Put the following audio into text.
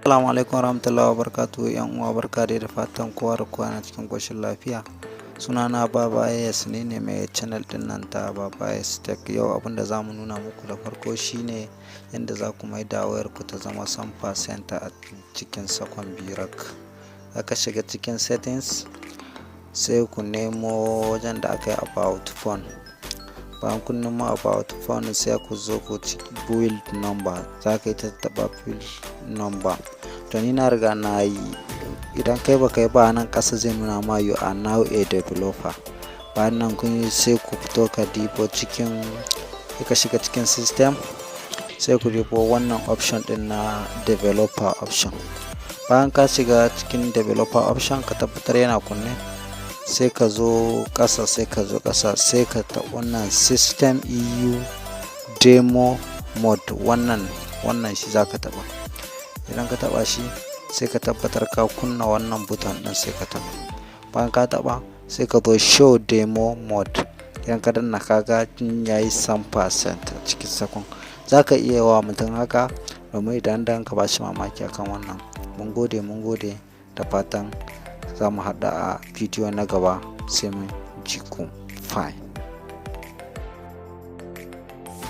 Assalamu alaikum warahmatullahi wabarakatuh. Yan uwa barka da fatan kowa da kowa na cikin koshin lafiya. Sunana Baba AS ne mai channel din nan ta Baba AS Tech. Yau abinda zamu nuna muku da farko shine yanda za ku maida wayar ku ta zama 100% a cikin sakon biyu rak. Aka shiga cikin settings sai ku nemo wajen da aka yi about phone. Bayan kun nemo about phone sai ku zo ku ci build number, za ka yi ta taba build number. To ni na riga na yi, idan kai baka yi ba nan ƙasa zai nuna ma you are now a developer. Bayan nan kun yi sai ku fito ka dibo cikin, ka shiga cikin system sai ku dibo wannan option din na developer option. Bayan ka shiga cikin developer option ka tabbatar yana kunne, sai ka zo ƙasa sai ka ta wannan system EU demo mode, wannan shi za ka taba. Idan ka taba shi sai ka tabbatar ka kunna wannan button din sai ka taba. Bayan ka taba sai ka zo show demo mode. Idan ka danna kaga yayi 100% cikin sakon. Zaka iya wa mutum haka domin idan ka bashi mamaki akan wannan. Mun gode da fatan za mu haɗa a bidiyo na gaba sai mun ji ku. Fine.